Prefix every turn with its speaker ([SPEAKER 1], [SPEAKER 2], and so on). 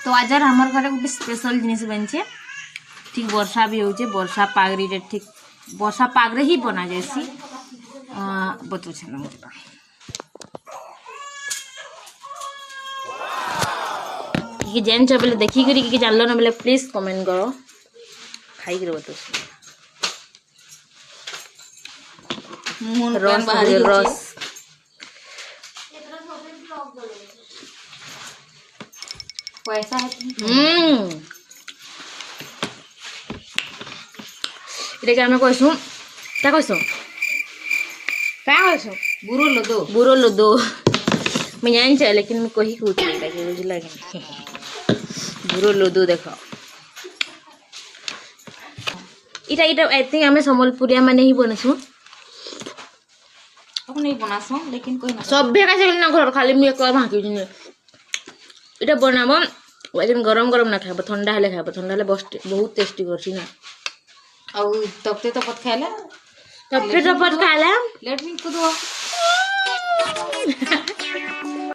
[SPEAKER 1] तो आज हमार घर गोटे स्पेशल जिनिस बनचे ठीक वर्षा भी होचे वर्षा पागरी रे ठीक वर्षा पागरे ही बना जैसी बतु छे ना कि जेन छ बोले देखि करी कि जानलो ना बोले प्लीज कमेंट करो खाई के बतु रस रस पैसा इटे के हमें कहसु क्या कहसु क्या कहसु बुरो लोदो मैं जान छ लेकिन मैं कही कहूँ के बुझला कि बुरो लोदो देखो इटा इटा आई थिंक हमें संबलपुरिया माने ही बनसु अब नहीं बनासु लेकिन कोई ना सब भेगा से ना घर खाली मैं एक भांकी जिने इटा बनाबो लेकिन गरम गरम ना खाबो ठंडा हेले खाबो ठंडा हेले बहुत टेस्टी करछि ना
[SPEAKER 2] और तपते तपत खाइला
[SPEAKER 1] तब फिर तपत खाइला
[SPEAKER 2] लेट मी कुदो